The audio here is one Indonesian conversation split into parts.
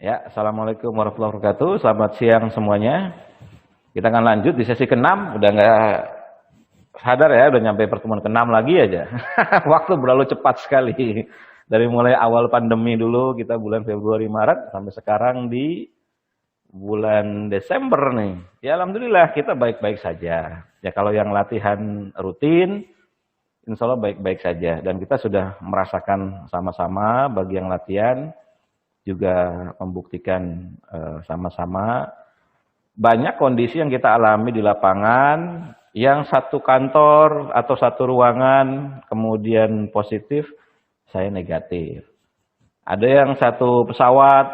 Ya, Assalamualaikum warahmatullahi wabarakatuh. Selamat siang semuanya. Kita akan lanjut di sesi ke-6. Udah nggak sadar ya, udah nyampe pertemuan ke-6 lagi aja. Waktu berlalu cepat sekali. Dari mulai awal pandemi dulu, kita bulan Februari, Maret, sampai sekarang di bulan Desember nih. Ya Alhamdulillah kita baik-baik saja. Ya kalau yang latihan rutin, insya Allah baik-baik saja. Dan kita sudah merasakan sama-sama bagi yang latihan, juga membuktikan sama-sama banyak kondisi yang kita alami di lapangan yang satu kantor atau satu ruangan kemudian positif, saya negatif. Ada yang satu pesawat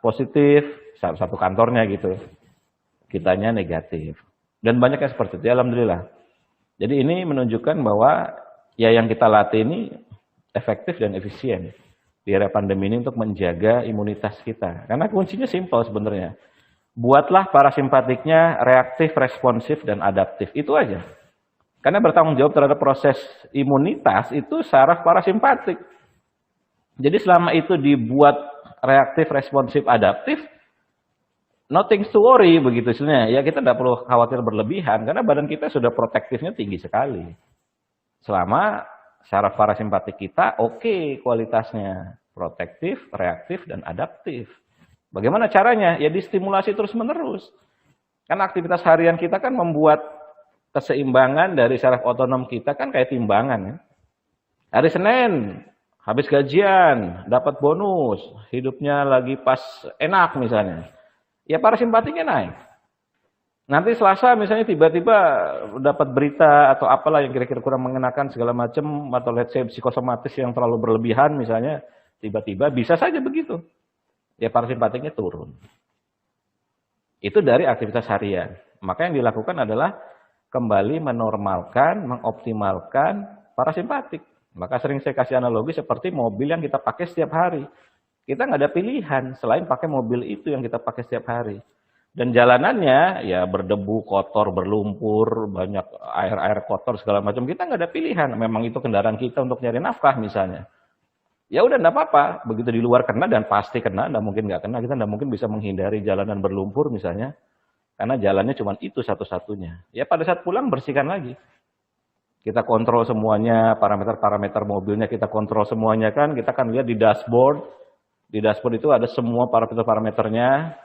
positif, satu kantornya gitu, kitanya negatif. Dan banyak yang seperti itu, alhamdulillah. Jadi ini menunjukkan bahwa ya yang kita latih ini efektif dan efisien di era pandemi ini untuk menjaga imunitas kita. Karena kuncinya simpel sebenarnya. Buatlah parasimpatiknya reaktif, responsif, dan adaptif. Itu aja. Karena bertanggung jawab terhadap proses imunitas itu saraf parasimpatik. Jadi selama itu dibuat reaktif, responsif, adaptif, nothing to worry begitu sebenarnya. Ya kita tidak perlu khawatir berlebihan karena badan kita sudah protektifnya tinggi sekali. Selama saraf parasimpatik kita oke kualitasnya, protektif, reaktif, dan adaptif. Bagaimana caranya? Ya distimulasi terus-menerus. Kan aktivitas harian kita kan membuat keseimbangan dari saraf otonom kita kan kayak timbangan. Ya. Hari Senin, habis gajian, dapat bonus, hidupnya lagi pas enak misalnya. Ya parasimpatiknya naik. Nanti Selasa misalnya tiba-tiba dapat berita atau apalah yang kira-kira kurang mengenakan segala macam, atau let's say psikosomatis yang terlalu berlebihan misalnya, tiba-tiba bisa saja begitu. Ya parasimpatiknya turun. Itu dari aktivitas harian. Maka yang dilakukan adalah kembali menormalkan, mengoptimalkan parasimpatik. Maka sering saya kasih analogi seperti mobil yang kita pakai setiap hari. Kita nggak ada pilihan selain pakai mobil itu yang kita pakai setiap hari. Dan jalanannya ya berdebu, kotor, berlumpur, banyak air-air kotor segala macam. Kita nggak ada pilihan. Memang itu kendaraan kita untuk nyari nafkah misalnya. Ya udah enggak apa-apa, begitu di luar kena dan pasti kena, enggak mungkin enggak kena, kita enggak mungkin bisa menghindari jalanan berlumpur misalnya, karena jalannya cuma itu satu-satunya. Ya pada saat pulang bersihkan lagi. Kita kontrol semuanya, parameter-parameter mobilnya kita kontrol semuanya kan, kita kan lihat di dashboard. Di dashboard itu ada semua parameter-parameternya,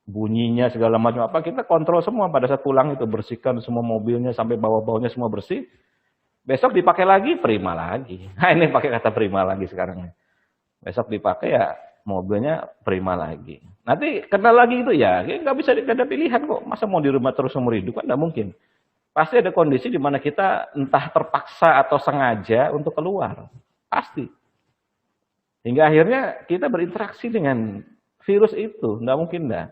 bunyinya segala macam apa, kita kontrol semua pada saat pulang itu, bersihkan semua mobilnya sampai bawah-bawahnya semua bersih. Besok dipakai lagi, prima lagi. Nah ini pakai kata prima lagi sekarang. Besok dipakai ya mobilnya prima lagi. Nanti kena lagi itu ya nggak bisa ada pilihan kok. Masa mau di rumah terus seumur hidup kan nggak mungkin. Pasti ada kondisi di mana kita entah terpaksa atau sengaja untuk keluar. Pasti. Hingga akhirnya kita berinteraksi dengan virus itu. Nggak mungkin dah.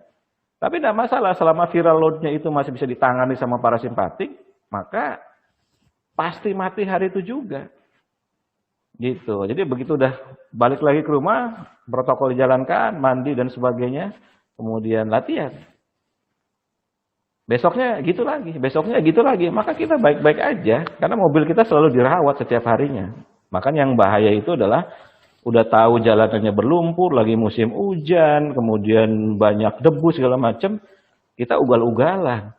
Tapi nggak masalah selama viral load-nya itu masih bisa ditangani sama parasimpatik, maka pasti mati hari itu juga. Gitu. Jadi begitu udah balik lagi ke rumah, protokol dijalankan, mandi dan sebagainya, kemudian latihan. Besoknya gitu lagi, besoknya gitu lagi. Maka kita baik-baik aja, karena mobil kita selalu dirawat setiap harinya. Makanya yang bahaya itu adalah udah tahu jalanannya berlumpur, lagi musim hujan, kemudian banyak debu segala macam, kita ugal-ugalan.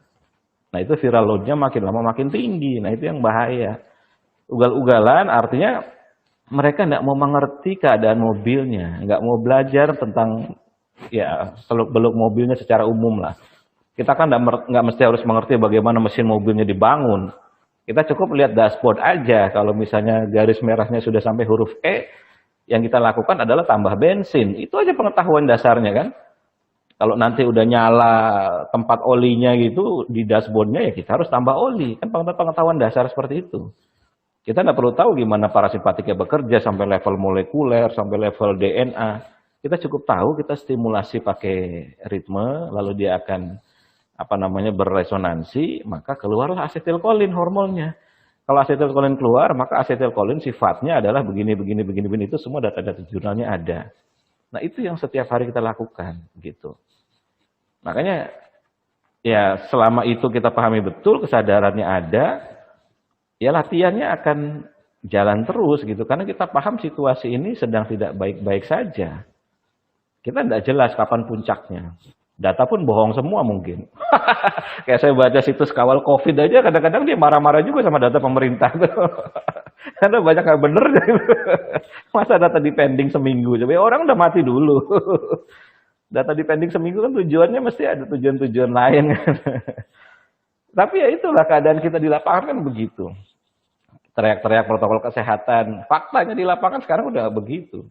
Nah itu viral load-nya makin lama makin tinggi. Nah itu yang bahaya. Ugal-ugalan artinya mereka tidak mau mengerti keadaan mobilnya. Nggak mau belajar tentang ya seluk-beluk mobilnya secara umum lah. Kita kan nggak mesti harus mengerti bagaimana mesin mobilnya dibangun. Kita cukup lihat dashboard aja. Kalau misalnya garis merahnya sudah sampai huruf E, yang kita lakukan adalah tambah bensin. Itu aja pengetahuan dasarnya kan. Kalau nanti udah nyala tempat olinya gitu di dashboardnya ya kita harus tambah oli. Kan pengetahuan dasar seperti itu. Kita nggak perlu tahu gimana parasimpatiknya bekerja sampai level molekuler, sampai level DNA. Kita cukup tahu kita stimulasi pakai ritme, lalu dia akan berresonansi, maka keluarlah asetilkolin hormonnya. Kalau asetilkolin keluar, maka asetilkolin sifatnya adalah begini, itu semua data-data jurnalnya ada. Nah itu yang setiap hari kita lakukan gitu. Makanya ya selama itu kita pahami betul, kesadarannya ada, ya latihannya akan jalan terus gitu. Karena kita paham situasi ini sedang tidak baik-baik saja. Kita tidak jelas kapan puncaknya. Data pun bohong semua mungkin. Kayak saya baca situs kawal COVID aja, kadang-kadang dia marah-marah juga sama data pemerintah. Karena banyak nggak bener. Masa data dipending seminggu? Coba orang udah mati dulu. Data dipending seminggu kan tujuannya mesti ada tujuan-tujuan lain. Tapi ya itulah keadaan kita di lapangan kan begitu. Teriak-teriak protokol kesehatan. Faktanya di lapangan sekarang udah begitu.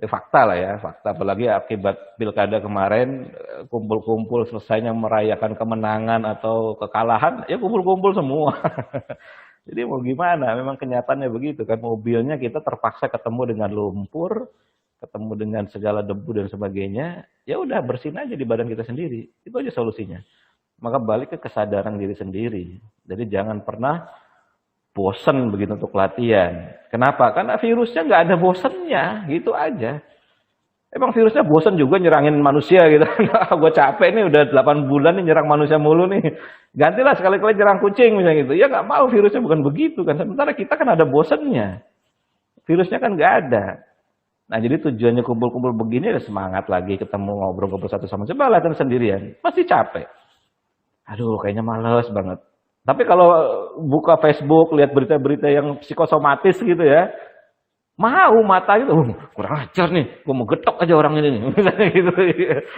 Fakta lah ya, fakta. Apalagi akibat pilkada kemarin, kumpul-kumpul selesainya merayakan kemenangan atau kekalahan, ya kumpul-kumpul semua. Jadi mau gimana, memang kenyataannya begitu kan. Mobilnya kita terpaksa ketemu dengan lumpur, ketemu dengan segala debu dan sebagainya, ya udah bersihin aja di badan kita sendiri. Itu aja solusinya. Maka balik ke kesadaran diri sendiri. Jadi jangan pernah bosen begitu untuk latihan. Kenapa? Karena virusnya nggak ada bosennya, gitu aja. Emang virusnya bosen juga nyerangin manusia gitu. Gue capek nih udah 8 bulan nih nyerang manusia mulu nih. Gantilah sekali-kali nyerang kucing misalnya gitu. Ya nggak mau, virusnya bukan begitu kan. Sementara kita kan ada bosennya. Virusnya kan nggak ada. Nah jadi tujuannya kumpul-kumpul begini ada semangat lagi ketemu ngobrol-ngobrol satu sama lain. Coba latihan sendirian, pasti capek. Aduh kayaknya males banget. Tapi kalau buka Facebook, lihat berita-berita yang psikosomatis gitu ya, mau mata gitu, kurang ajar nih, gue mau getok aja orang ini nih, misalnya gitu.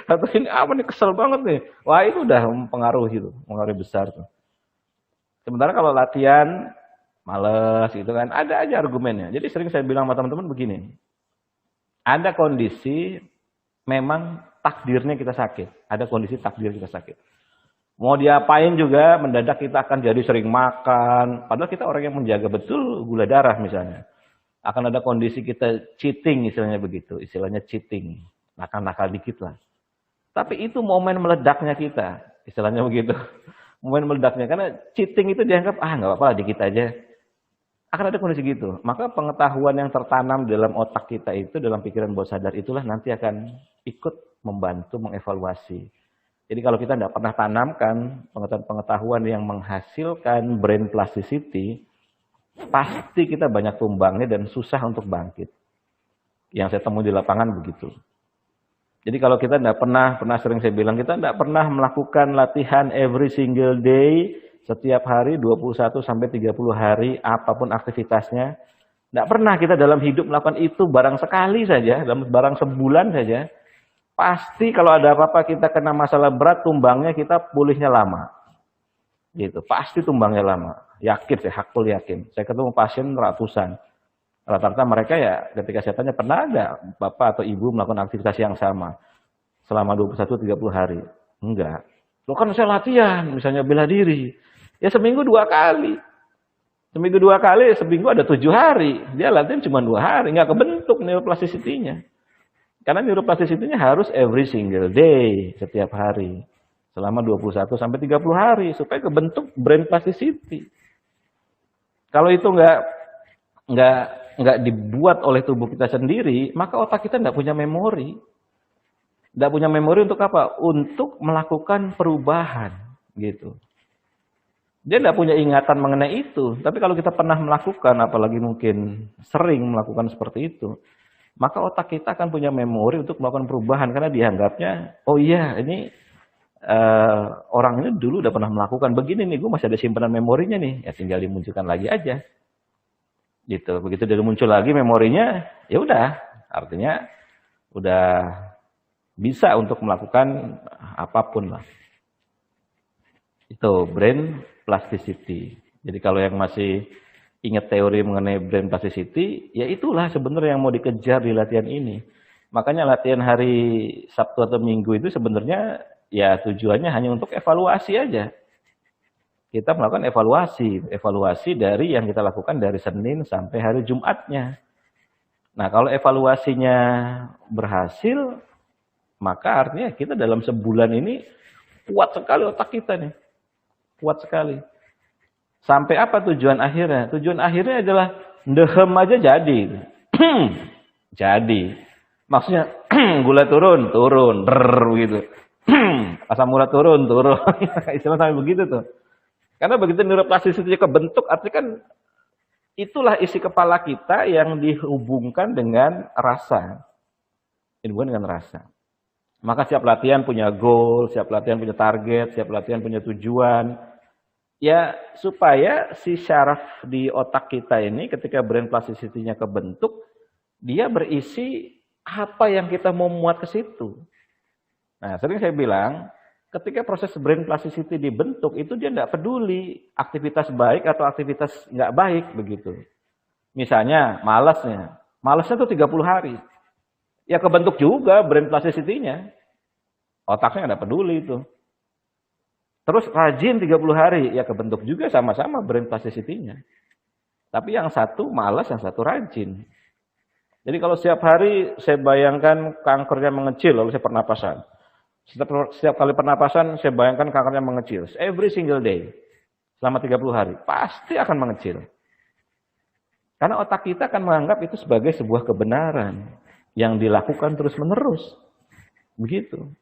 Atau ini apa nih, kesel banget nih. Wah itu udah mempengaruhi itu, mempengaruhi besar tuh. Sementara kalau latihan, males gitu kan, ada aja argumennya. Jadi sering saya bilang sama teman-teman begini, ada kondisi memang takdirnya kita sakit, ada kondisi takdir kita sakit. Mau diapain juga, mendadak kita akan jadi sering makan. Padahal kita orang yang menjaga betul gula darah misalnya. Akan ada kondisi kita cheating, istilahnya begitu. Istilahnya cheating. Nakal-nakal dikit lah. Tapi itu momen meledaknya kita. Istilahnya begitu. Momen meledaknya. Karena cheating itu dianggap, nggak apa-apa lah dikit aja. Akan ada kondisi gitu. Maka pengetahuan yang tertanam dalam otak kita itu, dalam pikiran bawah sadar itulah nanti akan ikut membantu mengevaluasi. Jadi kalau kita tidak pernah tanamkan pengetahuan yang menghasilkan brain plasticity, pasti kita banyak tumbangnya dan susah untuk bangkit. Yang saya temui di lapangan begitu. Jadi kalau kita tidak pernah sering saya bilang, kita tidak pernah melakukan latihan every single day, setiap hari 21 sampai 30 hari, apapun aktivitasnya. Tidak pernah kita dalam hidup melakukan itu barang sekali saja, dalam barang sebulan saja. Pasti kalau ada apa-apa kita kena masalah berat, tumbangnya kita pulihnya lama. Gitu, pasti tumbangnya lama. Yakin saya, hakul yakin. Saya ketemu pasien ratusan. Rata-rata mereka ya ketika saya tanya, pernah ada bapak atau ibu melakukan aktivitas yang sama selama 21-30 hari? Enggak. Loh kan saya latihan, misalnya bela diri. Ya seminggu 2 kali. Seminggu 2 kali, seminggu ada 7 hari. Dia latihan cuma 2 hari, nggak kebentuk neuroplasticity-nya. Karena neuroplasticity-nya harus every single day, setiap hari. Selama 21 sampai 30 hari supaya kebentuk brain plasticity. Kalau itu nggak dibuat oleh tubuh kita sendiri, maka otak kita nggak punya memori. Nggak punya memori untuk apa? Untuk melakukan perubahan, gitu. Dia nggak punya ingatan mengenai itu. Tapi kalau kita pernah melakukan, apalagi mungkin sering melakukan seperti itu, maka otak kita akan punya memori untuk melakukan perubahan karena dianggapnya, oh iya ini orang ini dulu udah pernah melakukan begini nih, gue masih ada simpanan memorinya nih, ya tinggal dimunculkan lagi aja. Gitu. Begitu dia muncul lagi memorinya, ya udah, artinya udah bisa untuk melakukan apapun lah. Itu brain plasticity. Jadi kalau yang masih ingat teori mengenai brain plasticity, ya itulah sebenarnya yang mau dikejar di latihan ini. Makanya latihan hari Sabtu atau Minggu itu sebenarnya ya tujuannya hanya untuk evaluasi aja. Kita melakukan evaluasi dari yang kita lakukan dari Senin sampai hari Jumatnya. Nah kalau evaluasinya berhasil, maka artinya kita dalam sebulan ini kuat sekali otak kita nih. Kuat sekali. Sampai apa tujuan akhirnya? Tujuan akhirnya adalah ndehem aja jadi. Jadi. Maksudnya gula turun, gitu. Asam urat turun. Istilah sampai begitu tuh. Karena begitu neuroplasticity kebentuk, artinya kan itulah isi kepala kita yang dihubungkan dengan rasa. Ini bukan dengan rasa. Maka setiap latihan punya goal, setiap latihan punya target, setiap latihan punya tujuan. Ya, supaya si syaraf di otak kita ini ketika brain plasticity-nya kebentuk, dia berisi apa yang kita mau muat ke situ. Nah, sering saya bilang, ketika proses brain plasticity dibentuk, itu dia nggak peduli aktivitas baik atau aktivitas nggak baik, begitu. Misalnya, malasnya. Malasnya tuh 30 hari. Ya kebentuk juga brain plasticity-nya. Otaknya nggak peduli itu. Terus rajin 30 hari, ya kebentuk juga sama-sama brain plasticity-nya. Tapi yang satu malas, yang satu rajin. Jadi kalau setiap hari saya bayangkan kankernya mengecil, lalu saya pernapasan. Setiap kali pernapasan saya bayangkan kankernya mengecil. Every single day. Selama 30 hari. Pasti akan mengecil. Karena otak kita akan menganggap itu sebagai sebuah kebenaran. Yang dilakukan terus-menerus. Begitu.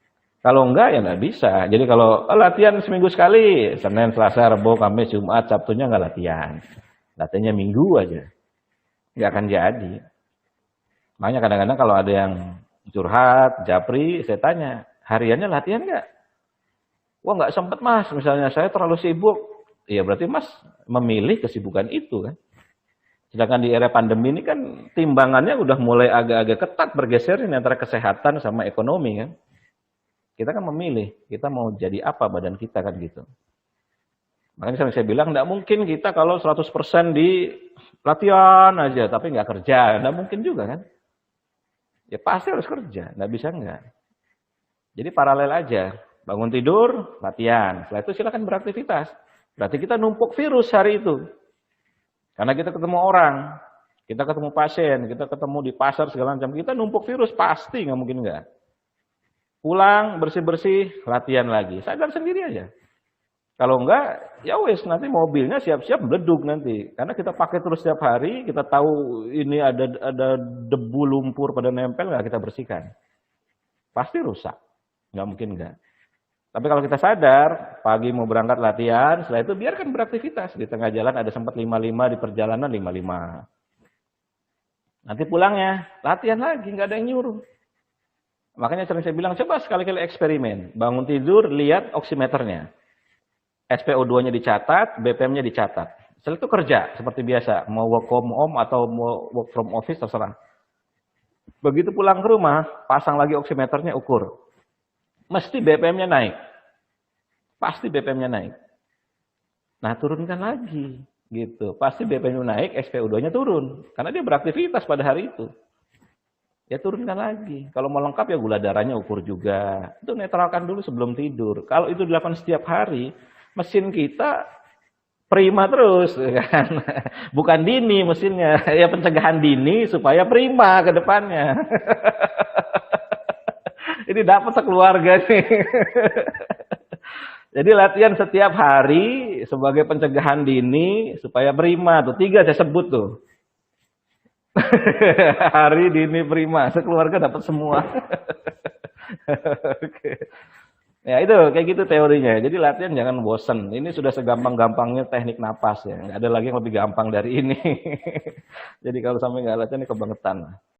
Kalau enggak ya enggak bisa. Jadi kalau latihan seminggu sekali, Senin, Selasa, Rabu, Kamis, Jumat, Sabtunya enggak latihan. Latihannya minggu aja. Enggak akan jadi. Makanya kadang-kadang kalau ada yang curhat, japri, saya tanya, hariannya latihan enggak? Wah enggak sempet mas, misalnya saya terlalu sibuk. Ya berarti mas memilih kesibukan itu kan. Sedangkan di era pandemi ini kan timbangannya udah mulai agak-agak ketat bergeser ini antara kesehatan sama ekonomi kan. Kita kan memilih, kita mau jadi apa badan kita kan gitu. Makanya saya bilang, enggak mungkin kita kalau 100% di latihan aja, tapi nggak kerja. Enggak mungkin juga kan. Ya pasti harus kerja, nggak bisa enggak. Jadi paralel aja, bangun tidur, latihan. Setelah itu silakan beraktivitas. Berarti kita numpuk virus hari itu. Karena kita ketemu orang, kita ketemu pasien, kita ketemu di pasar segala macam. Kita numpuk virus, pasti nggak mungkin enggak. Pulang, bersih-bersih, latihan lagi. Sadar sendiri aja. Kalau enggak, ya wes nanti mobilnya siap-siap meleduk nanti. Karena kita pakai terus setiap hari, kita tahu ini ada debu lumpur pada nempel, nggak kita bersihkan. Pasti rusak. Nggak mungkin enggak. Tapi kalau kita sadar, pagi mau berangkat latihan, setelah itu biarkan beraktivitas. Di tengah jalan ada sempat 55, di perjalanan 55. Nanti pulangnya, latihan lagi, nggak ada yang nyuruh. Makanya sering saya bilang, coba sekali-kali eksperimen. Bangun tidur, lihat oximeternya. SpO2-nya dicatat, BPM-nya dicatat. Setelah itu kerja, seperti biasa. Mau work from home atau mau work from office, terserah. Begitu pulang ke rumah, pasang lagi oximeternya, ukur. Mesti BPM-nya naik. Pasti BPM-nya naik. Nah, turunkan lagi. Gitu. Pasti BPM-nya naik, SpO2-nya turun. Karena dia beraktivitas pada hari itu. Ya turunkan lagi. Kalau mau lengkap ya gula darahnya ukur juga. Itu netralkan dulu sebelum tidur. Kalau itu dilakukan setiap hari, mesin kita prima terus kan. Bukan dini mesinnya, ya pencegahan dini supaya prima ke depannya. Ini dapat sekeluarga nih. Jadi latihan setiap hari sebagai pencegahan dini supaya prima. Tuh 3 saya sebut tuh. Hari dini prima, sekeluarga dapat semua. Oke. Ya itu kayak gitu teorinya. Jadi latihan jangan bosen. Ini sudah segampang-gampangnya teknik napas ya. Nggak ada lagi yang lebih gampang dari ini. Jadi kalau sampai nggak latihan ini kebangetan.